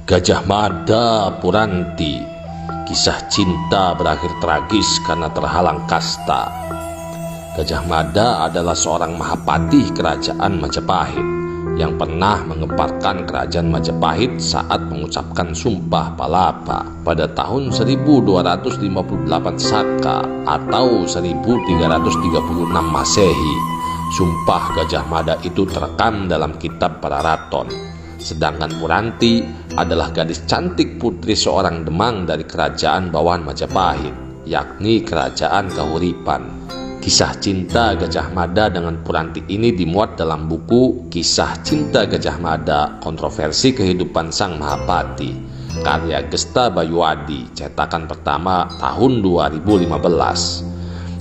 Gajah Mada Puranti. Kisah cinta berakhir tragis karena terhalang kasta. Gajah Mada adalah seorang mahapatih kerajaan Majapahit yang pernah mengemparkan kerajaan Majapahit saat mengucapkan Sumpah Palapa pada tahun 1258 Saka atau 1336 Masehi. Sumpah Gajah Mada itu terekam dalam kitab Pararaton. Sedangkan Puranti adalah gadis cantik putri seorang Demang dari kerajaan bawahan Majapahit, yakni kerajaan Kahuripan. Kisah cinta Gajah Mada dengan Puranti ini dimuat dalam buku Kisah Cinta Gajah Mada, Kontroversi Kehidupan Sang Mahapati, karya Gesta Bayuadi, cetakan pertama tahun 2015.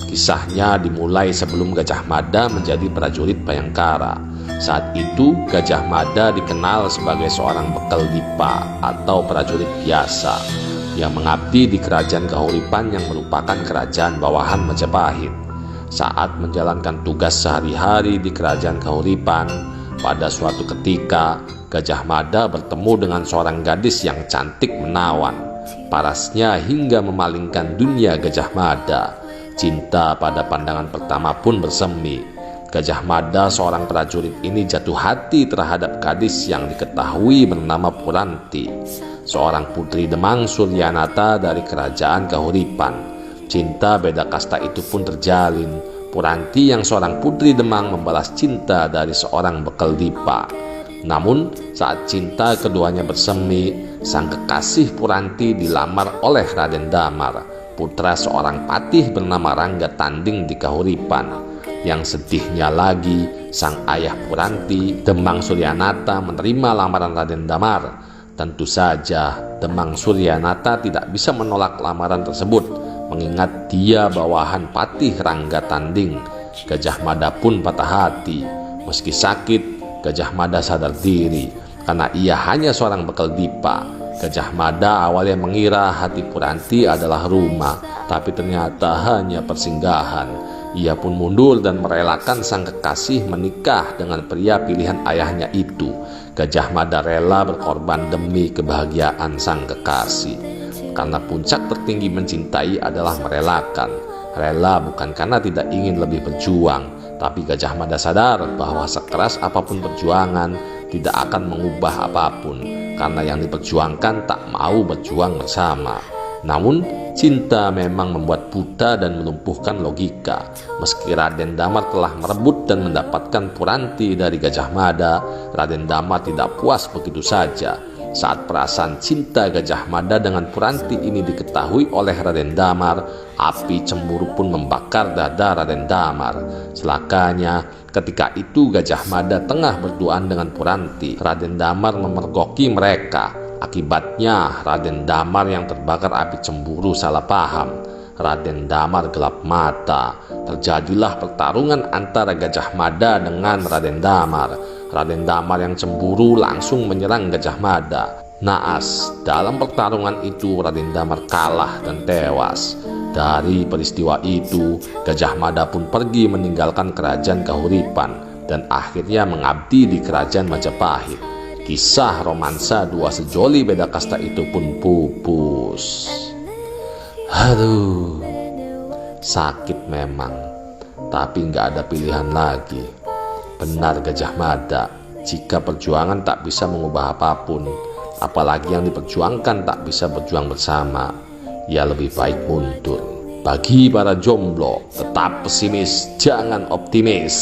Kisahnya dimulai sebelum Gajah Mada menjadi prajurit Bayangkara. Saat itu Gajah Mada dikenal sebagai seorang bekal dipa atau prajurit biasa yang mengabdi di kerajaan Kahuripan yang merupakan kerajaan bawahan Majapahit. Saat menjalankan tugas sehari-hari di kerajaan Kahuripan, pada suatu ketika Gajah Mada bertemu dengan seorang gadis yang cantik menawan. Parasnya hingga memalingkan dunia Gajah Mada. Cinta pada pandangan pertama pun bersemi. Gajah Mada seorang prajurit ini jatuh hati terhadap gadis yang diketahui bernama Puranti, seorang putri Demang Suryanata dari kerajaan Kahuripan. Cinta beda kasta itu pun terjalin. Puranti yang seorang putri Demang membalas cinta dari seorang bekal dipa. Namun saat cinta keduanya bersemi, sang kekasih Puranti dilamar oleh Raden Damar, putra seorang patih bernama Rangga Tanding di Kahuripan. Yang sedihnya lagi, sang ayah Puranti, Demang Suryanata, menerima lamaran Raden Damar. Tentu saja Demang Suryanata tidak bisa menolak lamaran tersebut, mengingat dia bawahan patih Rangga Tanding. Gajah Mada pun patah hati. Meski sakit, Gajah Mada sadar diri karena ia hanya seorang bekal dipa. Gajah Mada awalnya mengira hati Puranti adalah rumah, tapi ternyata hanya persinggahan. Ia pun mundur dan merelakan sang kekasih menikah dengan pria pilihan ayahnya itu. Gajah Mada rela berkorban demi kebahagiaan sang kekasih. Karena puncak tertinggi mencintai adalah merelakan. Rela bukan karena tidak ingin lebih berjuang, tapi Gajah Mada sadar bahwa sekeras apapun perjuangan tidak akan mengubah apapun, karena yang diperjuangkan tak mau berjuang bersama. Namun cinta memang membuat buta dan melumpuhkan logika. Meski Raden Damar telah merebut dan mendapatkan Puranti dari Gajah Mada, Raden Damar tidak puas begitu saja. Saat perasaan cinta Gajah Mada dengan Puranti ini diketahui oleh Raden Damar, api cemburu pun membakar dada Raden Damar. Celakanya, ketika itu Gajah Mada tengah berduaan dengan Puranti. Raden Damar memergoki mereka. Akibatnya Raden Damar yang terbakar api cemburu salah paham. Raden Damar gelap mata. Terjadilah pertarungan antara Gajah Mada dengan Raden Damar. Raden Damar yang cemburu langsung menyerang Gajah Mada. Naas, dalam pertarungan itu Raden Damar kalah dan tewas. Dari peristiwa itu, Gajah Mada pun pergi meninggalkan kerajaan Kahuripan dan akhirnya mengabdi di kerajaan Majapahit. Kisah romansa dua sejoli beda kasta itu pun pupus. Aduh, sakit memang, tapi nggak ada pilihan lagi. Benar Gajah Mada, jika perjuangan tak bisa mengubah apapun, apalagi yang diperjuangkan tak bisa berjuang bersama, ya lebih baik mundur. Bagi para jomblo, tetap pesimis, jangan optimis.